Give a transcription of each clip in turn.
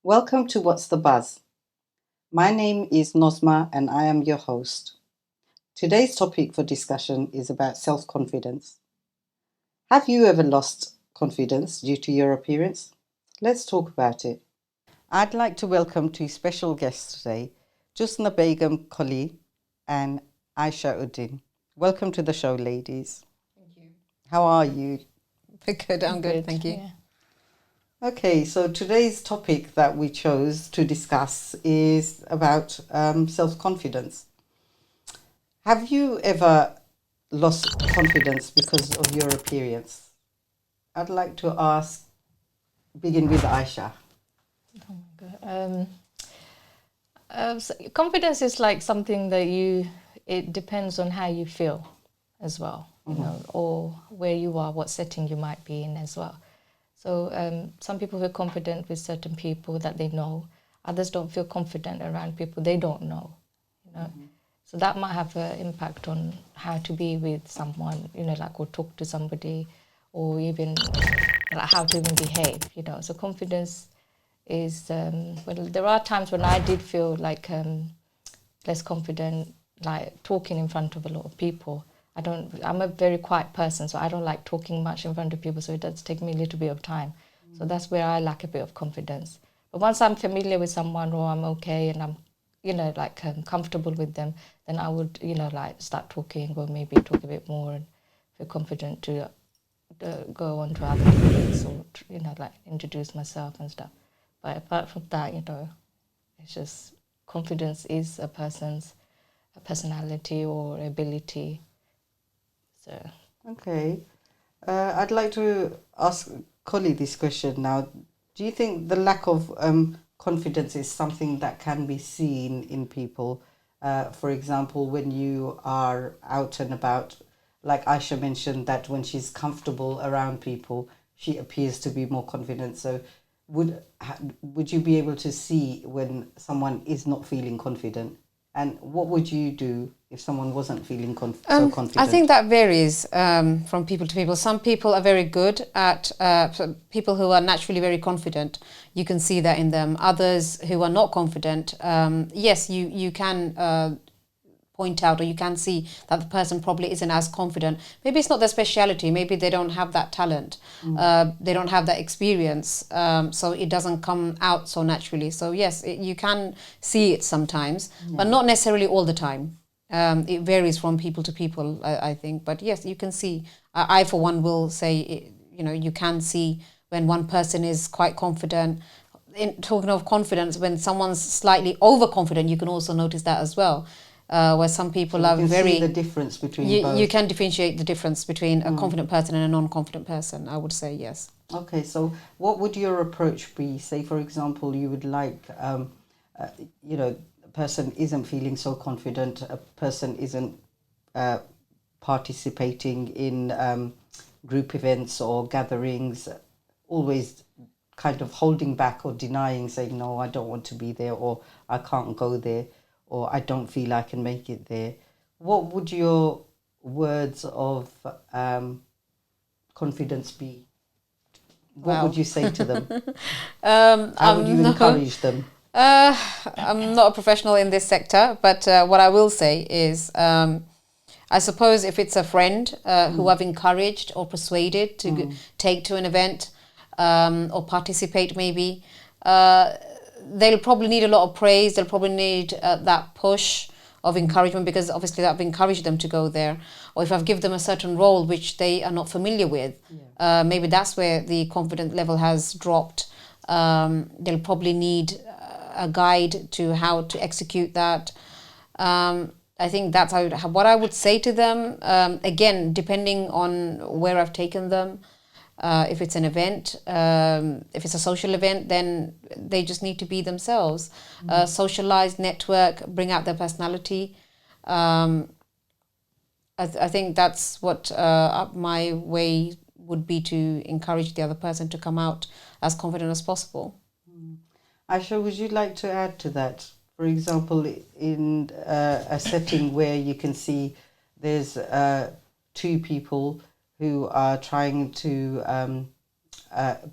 Welcome to What's the Buzz? My name is Nozma and I am your host. Today's topic for discussion is about self confidence. Have you ever lost confidence due to your appearance? Let's talk about it. I'd like to welcome two special guests today, Jushna Begum Koly and Aysha Uddin. Welcome to the show, ladies. Thank you. How are you? Good, I'm good, thank you. Yeah. Okay, so today's topic that we chose to discuss is about self confidence. Have you ever lost confidence because of your appearance? I'd like to begin with Aysha. Oh my God. Confidence is like something that it depends on how you feel as well, you know, or where you are, what setting you might be in as well. So some people feel confident with certain people that they know. Others don't feel confident around people they don't know, you know. So that might have an impact on how to be with someone, you know, like or talk to somebody, or even like how to even behave, you know. So confidence is well, there are times when I did feel like less confident, like talking in front of a lot of people. I'm a very quiet person, so I don't like talking much in front of people, so it does take me a little bit of time. So that's where I lack a bit of confidence. But once I'm familiar with someone, or I'm okay and I'm, you know, like comfortable with them, then I would, you know, like start talking, or maybe talk a bit more and feel confident to go on to other topics, or, you know, like introduce myself and stuff. But apart from that, you know, it's just confidence is a person's personality or ability. So Okay. I'd like to ask Collie this question now. Do you think the lack of confidence is something that can be seen in people? For example, when you are out and about, like Aisha mentioned, that when she's comfortable around people, she appears to be more confident. So, would you be able to see when someone is not feeling confident? And what would you do if someone wasn't feeling so confident? I think that varies from people to people. Some people are very good at people who are naturally very confident. You can see that in them. Others who are not confident, yes, you can point out, or you can see that the person probably isn't as confident. Maybe it's not their speciality. Maybe they don't have that talent. They don't have that experience. So it doesn't come out so naturally. So yes, you can see it sometimes, but not necessarily all the time. It varies from people to people, I think. But yes, you can see. I for one, will say, you know, you can see when one person is quite confident. In talking of confidence, when someone's slightly overconfident, you can also notice that as well. Where some people So are you can very... see the difference between both. You can differentiate the difference between a confident person and a non-confident person, I would say, yes. Okay, so what would your approach be? Say, for example, you would like, you know, a person isn't feeling so confident, a person isn't participating in group events or gatherings, always kind of holding back or denying, saying, no, I don't want to be there, or I can't go there, or I don't feel I can make it there. What would your words of confidence be? What Wow. would you say to them? How would you encourage them? I'm not a professional in this sector, but what I will say is, I suppose if it's a friend who I've encouraged or persuaded to take to an event or participate, maybe, they'll probably need a lot of praise. They'll probably need that push of encouragement, because obviously I've encouraged them to go there. Or if I've given them a certain role which they are not familiar with, maybe that's where the confidence level has dropped. They'll probably need a guide to how to execute that. I think that's what I would say to them. Again, depending on where I've taken them. If it's an event, if it's a social event, then they just need to be themselves. Socialize, network, bring out their personality. I think that's what my way would be, to encourage the other person to come out as confident as possible. Aisha, would you like to add to that? For example, in a setting where you can see there's two people who are trying to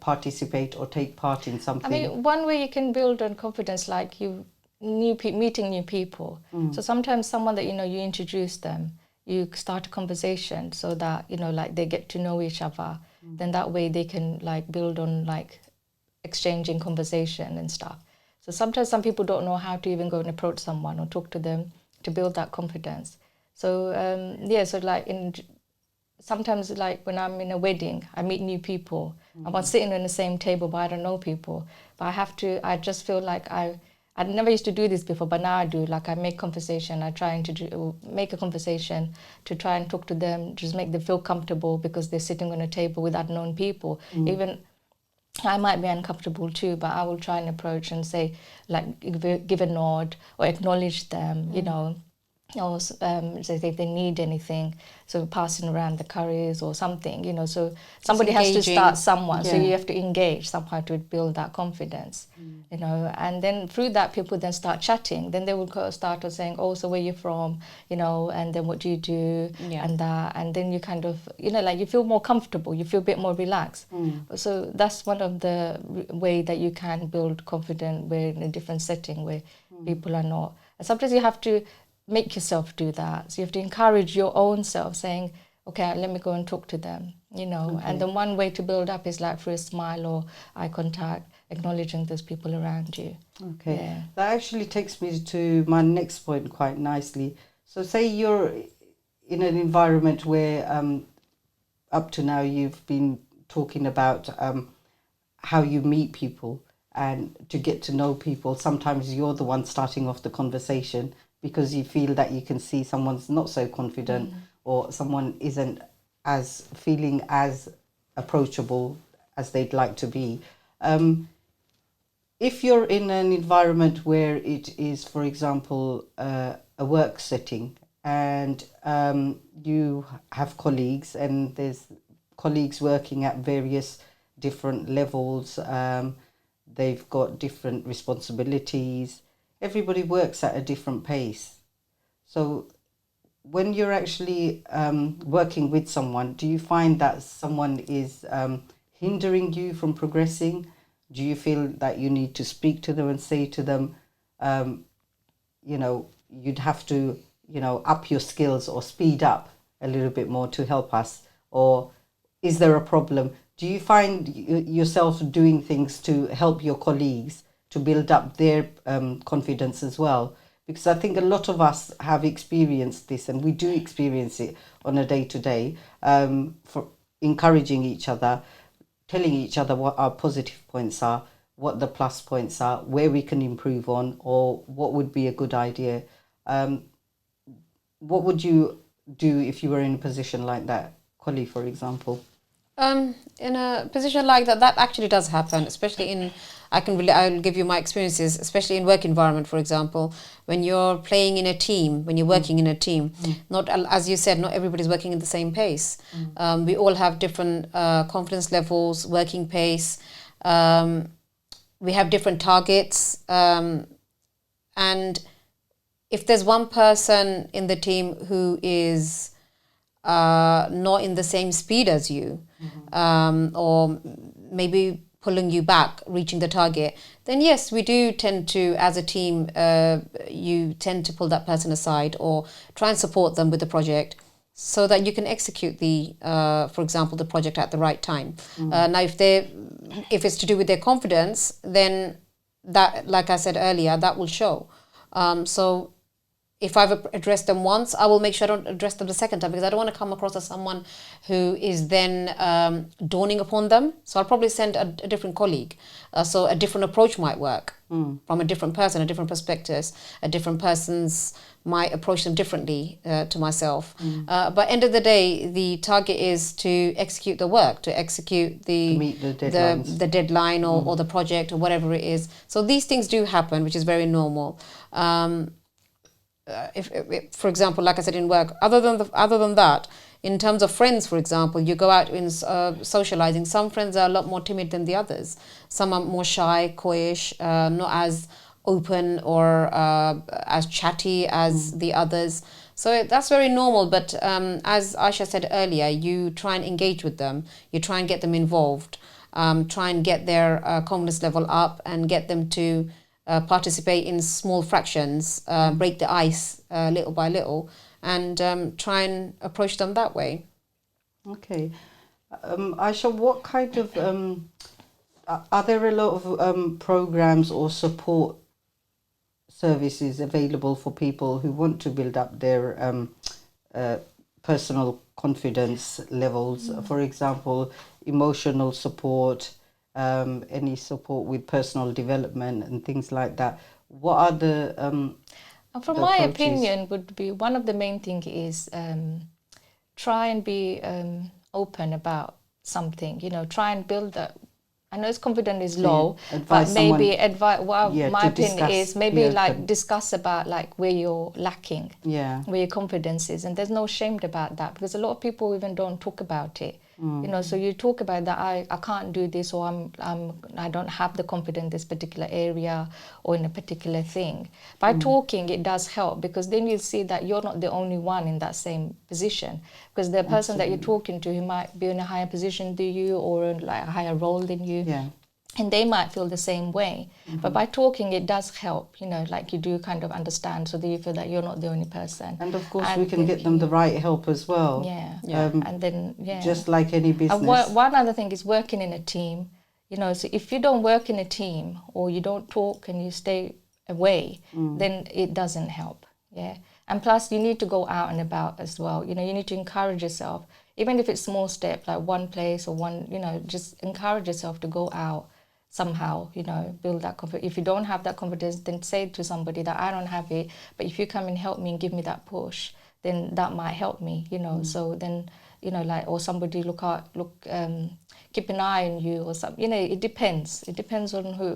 participate or take part in something? I mean, one way you can build on confidence, like meeting new people. So sometimes someone that you introduce them, you start a conversation so that like they get to know each other. Then that way they can like build on like exchanging conversation and stuff. So sometimes some people don't know how to even go and approach someone or talk to them to build that confidence. So so like sometimes like when I'm in a wedding, I meet new people. I'm sitting on the same table, but I don't know people. But I just feel like I never used to do this before, but now I do. Like I make conversation. I try to make a conversation to try and talk to them, just make them feel comfortable because they're sitting on a table with unknown people. Even I might be uncomfortable too, but I will try and approach and say, like, give a nod or acknowledge them, or say if they need anything, so passing around the curries or something, so somebody has to start someone, so you have to engage somehow to build that confidence, and then through that people then start chatting, then they will start saying, oh, so where you from, and then what do you do, and that, and then you kind of, like you feel more comfortable, you feel a bit more relaxed. So that's one of the way that you can build confidence where in a different setting where people are not, and sometimes you have to make yourself do that. So you have to encourage your own self, saying, okay, let me go and talk to them, And then one way to build up is like through a smile or eye contact, acknowledging those people around you. Okay. Yeah. That actually takes me to my next point quite nicely. So say you're in an environment where up to now you've been talking about how you meet people and to get to know people. Sometimes you're the one starting off the conversation because you feel that you can see someone's not so confident or someone isn't feeling as approachable as they'd like to be. If you're in an environment where it is, for example, a work setting and you have colleagues and there's colleagues working at various different levels, they've got different responsibilities, everybody works at a different pace. So when you're actually working with someone, do you find that someone is hindering you from progressing? Do you feel that you need to speak to them and say to them, you'd have to, up your skills or speed up a little bit more to help us? Or is there a problem? Do you find yourself doing things to help your colleagues to build up their confidence as well? Because I think a lot of us have experienced this, and we do experience it on a day-to-day, for encouraging each other, telling each other what our positive points are, what the plus points are, where we can improve on, or what would be a good idea. What would you do if you were in a position like that, Koly, for example? In a position like that, that actually does happen, especially I'll give you my experiences, especially in work environment, for example, when you're playing in a team, when you're working in a team, not, as you said, not everybody's working at the same pace. We all have different confidence levels, working pace. We have different targets. And if there's one person in the team who is not in the same speed as you, or maybe pulling you back, reaching the target, then yes, we do tend to, as a team, you tend to pull that person aside or try and support them with the project so that you can execute for example, the project at the right time. Now, if it's to do with their confidence, then that, like I said earlier, that will show. So if I've addressed them once, I will make sure I don't address them the second time, because I don't want to come across as someone who is then dawning upon them. So I'll probably send a different colleague. So a different approach might work from a different person, a different perspectives. A different person's might approach them differently to myself. But end of the day, the target is to execute the work, to execute to meet the deadline or the project or whatever it is. So these things do happen, which is very normal. If, for example, like I said, in work, other than that, in terms of friends, for example, you go out in socializing. Some friends are a lot more timid than the others. Some are more shy, coyish, not as open or as chatty as the others. So that's very normal. But as Aysha said earlier, you try and engage with them. You try and get them involved. try and get their confidence level up and get them to participate in small fractions, break the ice little by little, and try and approach them that way. Okay. Aysha, what kind of are there a lot of programs or support services available for people who want to build up their personal confidence levels? For example, emotional support, any support with personal development and things like that. What are the from my opinion, would be one of the main thing is try and be open about something. Try and build that. I know confidence is low, but maybe advise. Well, my opinion is maybe discuss about where you're lacking, where your confidence is, and there's no shame about that because a lot of people even don't talk about it. So you talk about that I can't do this, or I don't have the confidence in this particular area or in a particular thing. By talking, it does help because then you see that you're not the only one in that same position. Because the person that you're talking to, he might be in a higher position than you or in a higher role than you. Yeah. And they might feel the same way. But by talking, it does help, you do kind of understand so that you feel that you're not the only person. And of course, we can get them the right help as well. Yeah. And then, just like any business. And one other thing is working in a team. So if you don't work in a team or you don't talk and you stay away, then it doesn't help. Yeah. And plus, you need to go out and about as well. You need to encourage yourself, even if it's small step, like one place or one, just encourage yourself to go out somehow, build that confidence. If you don't have that confidence, then say to somebody that I don't have it, but if you come and help me and give me that push, then that might help me, So then, or somebody keep an eye on you or something. It depends. It depends on who,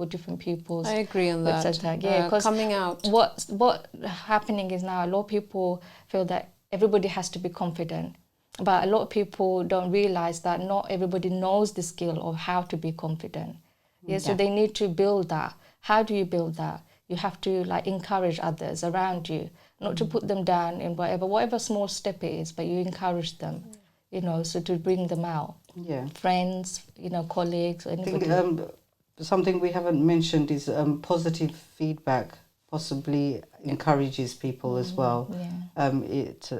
different people's. I agree on that. Yeah, because coming out. What happening is now a lot of people feel that everybody has to be confident. But a lot of people don't realize that not everybody knows the skill of how to be confident. So they need to build that. How do you build that? You have to encourage others around you, not to put them down in whatever small step it is, but you encourage them, so to bring them out. Yeah. Friends, colleagues, or anybody. I think something we haven't mentioned is positive feedback possibly encourages people as well. Yeah. It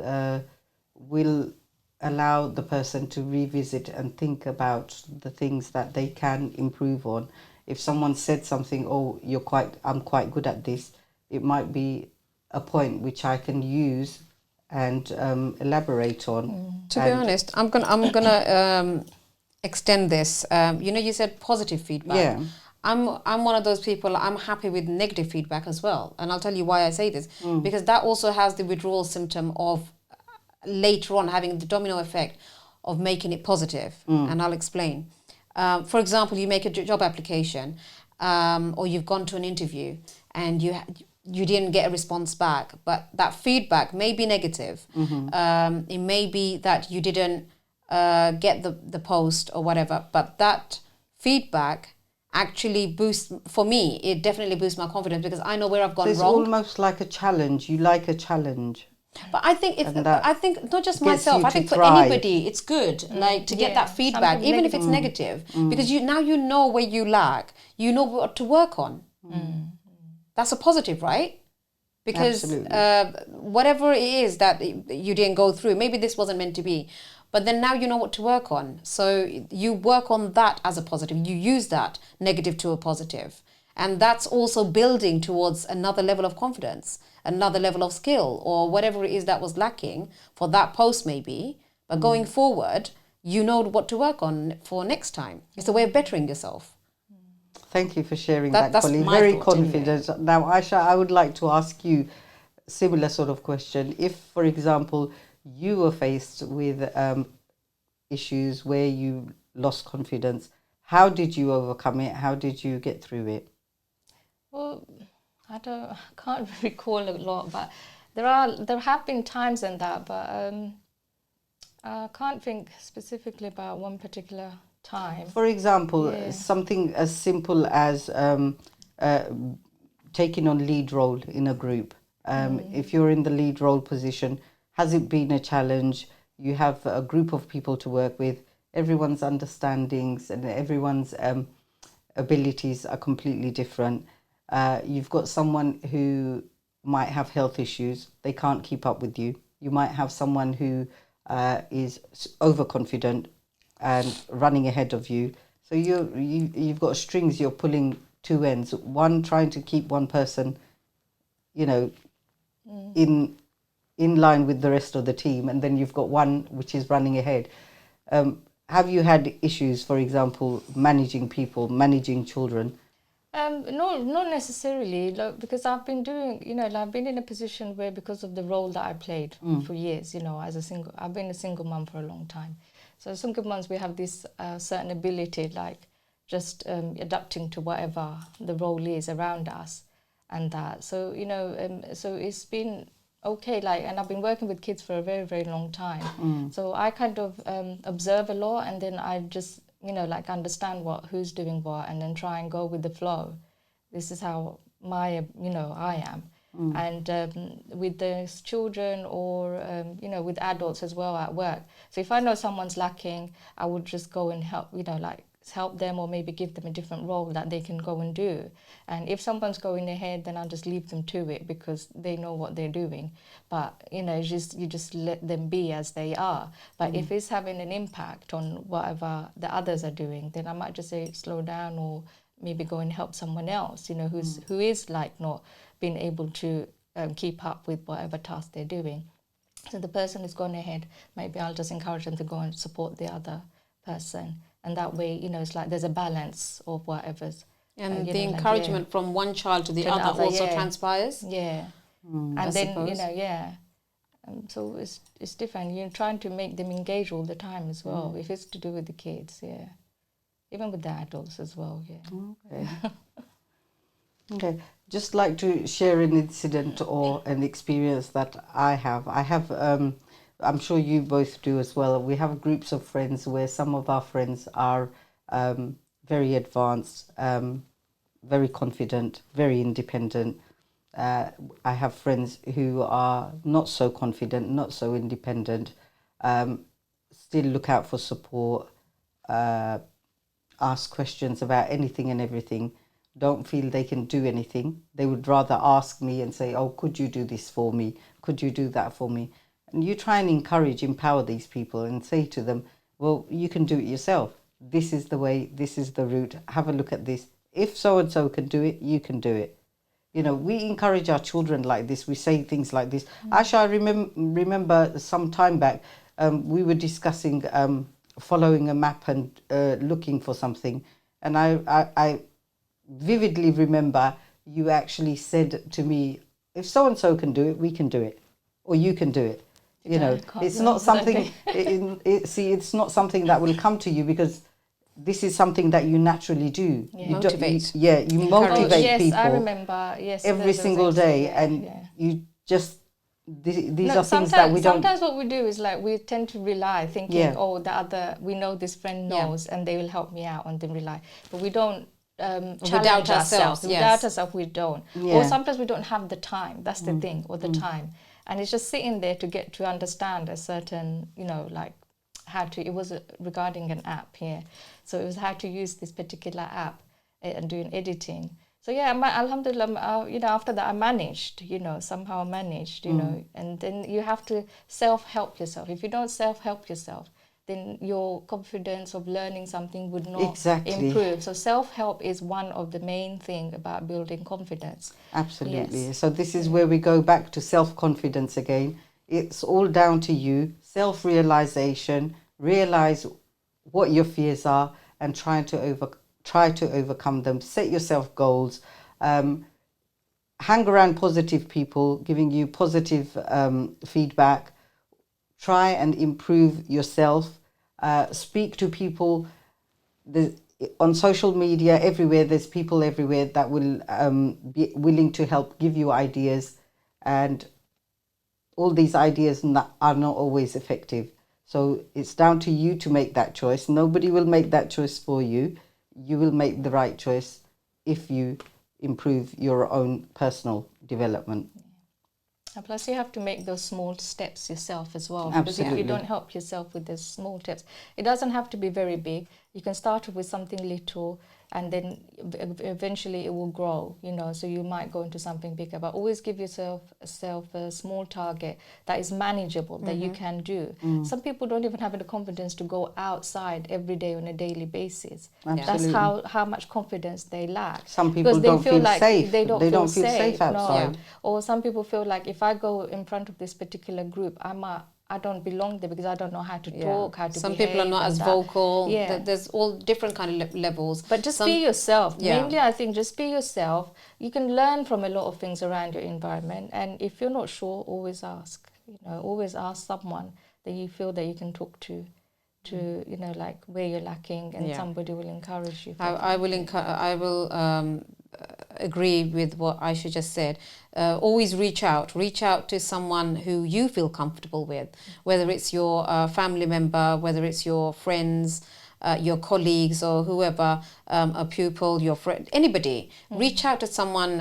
will allow the person to revisit and think about the things that they can improve on. If someone said something, I'm quite good at this, it might be a point which I can use and elaborate on. To be honest, I'm gonna extend this. You said positive feedback. Yeah. I'm one of those people. I'm happy with negative feedback as well, and I'll tell you why I say this because that also has the withdrawal symptom of later on having the domino effect of making it positive, and I'll explain. For example, you make a job application, or you've gone to an interview and you didn't get a response back, but that feedback may be negative. It may be that you didn't get the post or whatever, but that feedback actually boosts, for me, it definitely boosts my confidence because I know where I've gone wrong. It's almost like a challenge. You like a challenge. But I think I think not just myself. I think for anybody, it's good to get that feedback, even if it's negative, because you know where you lack. You know what to work on. That's a positive, right? Because whatever it is that you didn't go through, maybe this wasn't meant to be, but then now you know what to work on. So you work on that as a positive. You use that negative to a positive. And that's also building towards another level of confidence, another level of skill, or whatever it is that was lacking for that post maybe. But going forward, you know what to work on for next time. It's a way of bettering yourself. Thank you for sharing that, Koly. My Very thought, confident. Anyway. Now, Aysha, I would like to ask you a similar sort of question. If, for example, you were faced with issues where you lost confidence, how did you overcome it? How did you get through it? Well, I can't recall a lot, but there have been times in that, but I can't think specifically about one particular time. For example, something as simple as taking on lead role in a group. If you're in the lead role position, has it been a challenge? You have a group of people to work with. everyone's understandings and everyone's abilities are completely different. You've got someone who might have health issues, they can't keep up with you. You might have someone who is overconfident and running ahead of you. So you've got strings, you're pulling two ends, one trying to keep one person, you know, in line with the rest of the team, and then you've got one which is running ahead. Have you had issues, for example, managing people, managing children? No, not necessarily, like, because I've been doing, like, I've been in a position where, because of the role that I played for years, as a single, I've been a single mum for a long time. So as single mums, we have this certain ability, like just adapting to whatever the role is around us, and that. So so it's been okay, like, and I've been working with kids for a very, very long time. So I kind of observe a lot, and then I just like understand who's doing what, and then try and go with the flow. This is how I am. And with the children, or with adults as well at work. So if I know someone's lacking, I would just go and help, like help them, or maybe give them a different role that they can go and do. And if someone's going ahead, then I'll just leave them to it, because they know what they're doing. But you just let them be as they are. But if it's having an impact on whatever the others are doing, then I might just say slow down, or maybe go and help someone else, who is like not being able to keep up with whatever task they're doing. So the person who's gone ahead, maybe I'll just encourage them to go and support the other person. And that way, it's like there's a balance of whatever's. And the encouragement from one child to the other also transpires. Yeah. And I then, suppose. So it's different. You're trying to make them engage all the time as well, if it's to do with the kids, even with the adults as well, Okay. Okay. Just like to share an incident or an experience that I have. I'm sure you both do as well. We have groups of friends where some of our friends are very advanced, very confident, very independent. I have friends who are not so confident, not so independent, still look out for support, ask questions about anything and everything, don't feel they can do anything. They would rather ask me and say, oh, could you do this for me? Could you do that for me? And you try and empower these people and say to them, well, you can do it yourself. This is the way, this is the route. Have a look at this. If so-and-so can do it, you can do it. We encourage our children like this. We say things like this. Aysha, I remember some time back, we were discussing following a map and looking for something. And I vividly remember you actually said to me, if so-and-so can do it, we can do it. Or you can do it. It's not something, it's not something that will come to you, because this is something that you naturally do. You motivate. You motivate people. I remember, every single day. And you just, these are things that we don't... Sometimes what we do is like, we tend to rely, thinking, we know this friend knows, and they will help me out, and then rely. But we don't challenge ourselves. Without ourselves, we don't. Or sometimes we don't have the time. That's the thing, or the time. And it's just sitting there to get to understand a certain, like how to, it was regarding an app here. So it was how to use this particular app and doing editing. So alhamdulillah, after that I managed, somehow I managed, and then you have to self-help yourself. If you don't self-help yourself, then your confidence of learning something would not improve. So self-help is one of the main thing about building confidence. Absolutely. Yes. So this is where we go back to self-confidence again. It's all down to you, self-realization, realize what your fears are, and try to overcome them. Set yourself goals. Hang around positive people, giving you positive feedback. Try and improve yourself. Speak to people. On social media, everywhere, there's people everywhere that will be willing to help give you ideas, and all these ideas are not always effective. So it's down to you to make that choice. Nobody will make that choice for you. You will make the right choice if you improve your own personal development. And plus, you have to make those small steps yourself as well. Because if you don't help yourself with those small steps, it doesn't have to be very big. You can start with something little, and then eventually it will grow, you know, so you might go into something bigger. But always give yourself a small target that is manageable, that you can do. Some people don't even have the confidence to go outside every day on a daily basis. Absolutely. That's how much confidence they lack. Some people don't feel like safe. They don't feel safe outside. No. Or some people feel like, if I go in front of this particular group, I don't belong there because I don't know how to talk, how to Some behave. people are not as vocal. Yeah. There's all different kind of levels. But just be yourself. Yeah. Mainly, I think just be yourself. You can learn from a lot of things around your environment. And if you're not sure, always ask. You know, always ask someone that you feel that you can talk to, you know, like where you're lacking, and somebody will encourage you. I will agree with what Aysha just said. Always reach out to someone who you feel comfortable with, whether it's your family member, whether it's your friends, your colleagues, or whoever, a pupil, your friend, anybody. Reach out to someone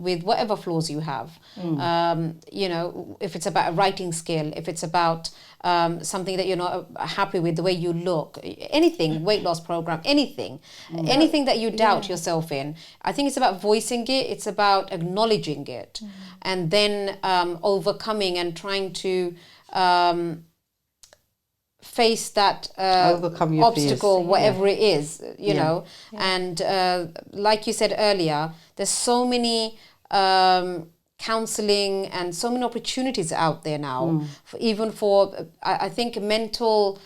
with whatever flaws you have. You know, if it's about a writing skill, if it's about something that you're not happy with, the way you look, anything, weight loss program, anything that you doubt yourself in. I think it's about voicing it, it's about acknowledging it, and then overcoming and trying to face that overcome your obstacle, fears. whatever it is, you know. And like you said earlier, there's so many counseling and so many opportunities out there now, even for I think mental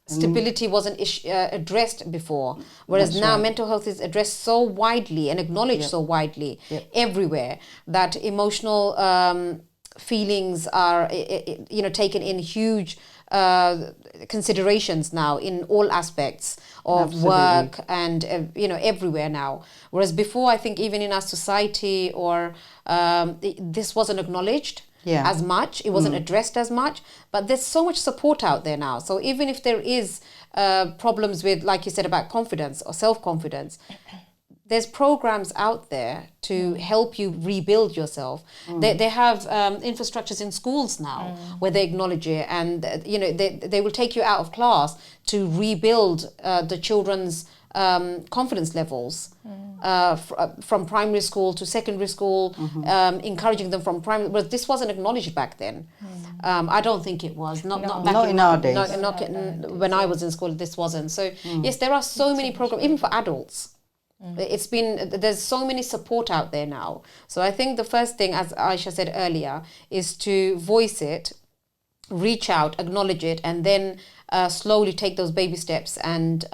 stability wasn't addressed before, whereas now mental health is addressed so widely and acknowledged so widely everywhere, that emotional feelings are you know, taken in huge considerations now in all aspects of work and you know, everywhere now. Whereas before, I think even in our society, or this wasn't acknowledged as much, it wasn't addressed as much, but there's so much support out there now. So even if there is problems with, like you said, about confidence or self-confidence, there's programs out there to help you rebuild yourself. They have infrastructures in schools now where they acknowledge it, and you know, they will take you out of class to rebuild the children's confidence levels from primary school to secondary school, encouraging them from primary. But this wasn't acknowledged back then. I don't think it was. Not in our days. When I was in school, this wasn't. So yes, there are so many programs, even for adults. There's so many support out there now. So I think the first thing, as Aysha said earlier, is to voice it, reach out, acknowledge it, and then slowly take those baby steps and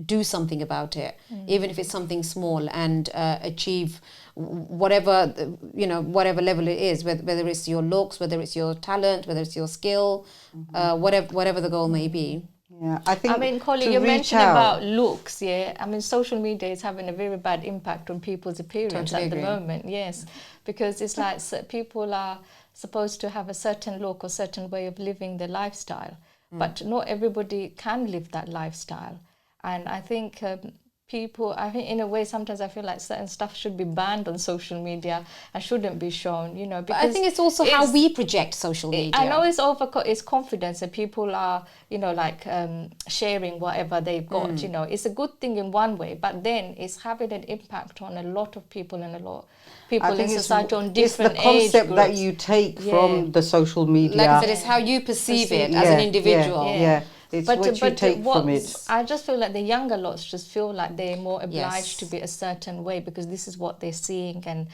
do something about it, even if it's something small, and achieve whatever, you know, whatever level it is, whether it's your looks, whether it's your talent, whether it's your skill, whatever the goal may be. Yeah, I mean, Koly, you mentioned about looks, I mean, social media is having a very bad impact on people's appearance at the moment, yes. Because it's like people are supposed to have a certain look or certain way of living their lifestyle. But not everybody can live that lifestyle. And I think in a way, sometimes I feel like certain stuff should be banned on social media and shouldn't be shown, you know. Because but I think it's also how we project social media. I know it's confidence, and people are, you know, like sharing whatever they've got, you know. It's a good thing in one way, but then it's having an impact on a lot of people and a lot of people in society on different age groups. It's the concept that you take from the social media. Like I said, it's how you perceive it as an individual. It's what you take from it. I just feel like the younger lots just feel like they're more obliged to be a certain way because this is what they're seeing, and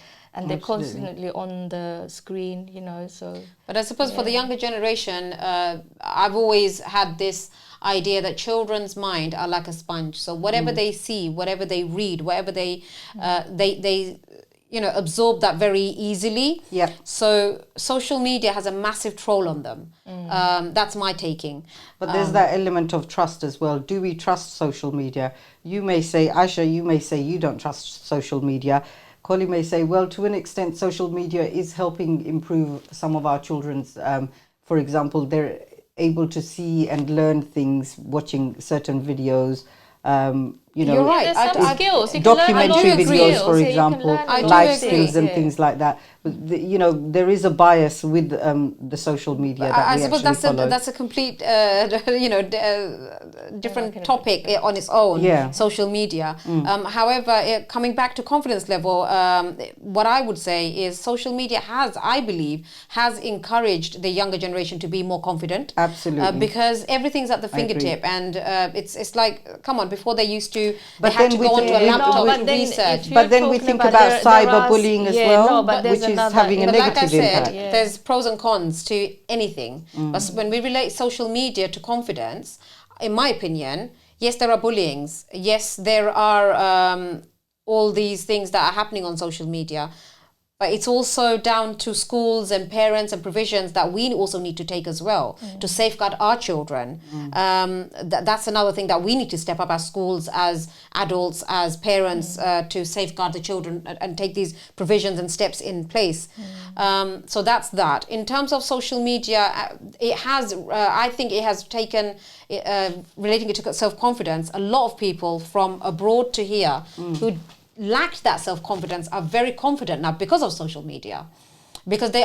they're constantly on the screen, you know. So, but I suppose for the younger generation, I've always had this idea that children's mind are like a sponge. So whatever they see, whatever they read, whatever they you know, absorb that very easily. Yeah. So social media has a massive troll on them. That's my taking. But there's that element of trust as well. Do we trust social media? You may say, Aysha, you may say you don't trust social media. Koly may say, well, to an extent, social media is helping improve some of our children's, for example, they're able to see and learn things watching certain videos. you know, You're right. There's some skills. You can learn a lot documentary of videos, skills. for Yeah, you can example, learn a lot of life agree. skills and yeah. things like that. But you know, there is a bias with the social media that I we suppose actually follow. that's a complete different topic on its own. Yeah. Social media. However, coming back to confidence level, what I would say is social media I believe, has encouraged the younger generation to be more confident. Absolutely. Because everything's at the I agree. fingertip, and it's like, come on, before they used to, But they had to then go with- onto a with- laptop with- to then research. if But then you're we talking think about there are cyberbullying as yeah, well, no, but there's which is another- having a But like I negative said, impact. Yeah. there's pros and cons to anything. But when we relate social media to confidence, in my opinion, yes, there are bullyings. Yes, there are all these things that are happening on social media. But it's also down to schools and parents and provisions that we also need to take as well to safeguard our children. That's another thing that we need to step up as schools, as adults, as parents, to safeguard the children and take these provisions and steps in place. So that's that. In terms of social media, it has, I think it has taken, relating it to self-confidence, a lot of people from abroad to here who lacked that self-confidence are very confident now because of social media, because they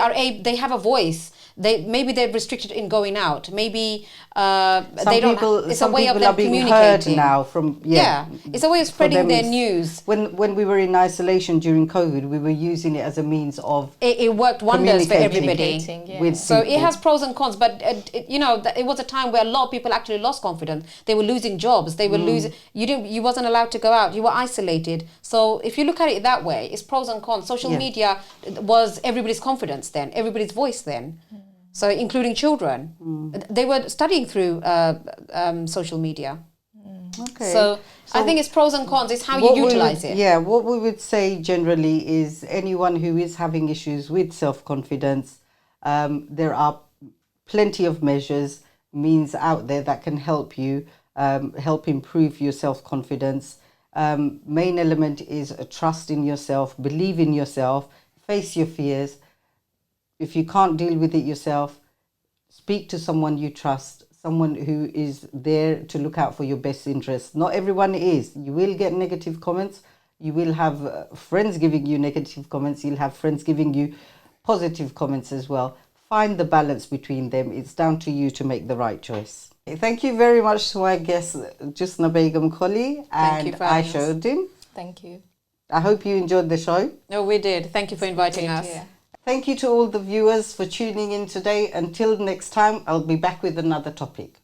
have a voice. Maybe they're restricted in going out. Maybe they don't. It's a way of them communicating now from it's a way of spreading their news. When we were in isolation during COVID, we were using it as a means of It worked wonders for everybody. Communicating, yeah. with So it people. has pros and cons, but it was a time where a lot of people actually lost confidence. They were losing jobs. They were losing. You wasn't allowed to go out. You were isolated. So if you look at it that way, it's pros and cons. Social media was everybody's confidence then, everybody's voice then. So including children, they were studying through social media. Okay. So I think it's pros and cons. It's how you utilize it. Yeah, what we would say generally is anyone who is having issues with self-confidence, there are plenty of measures, means out there that can help you, help improve your self-confidence. Main element is a trust in yourself, believe in yourself, face your fears. If you can't deal with it yourself, speak to someone you trust, someone who is there to look out for your best interests. Not everyone is. You will get negative comments. You will have friends giving you negative comments. You'll have friends giving you positive comments as well. Find the balance between them. It's down to you to make the right choice. Thank you very much to our guests, Jushna Begum Koly and Aysha Uddin. Thank you. I hope you enjoyed the show. No, we did. Thank you for inviting us. Yeah. Thank you to all the viewers for tuning in today. Until next time, I'll be back with another topic.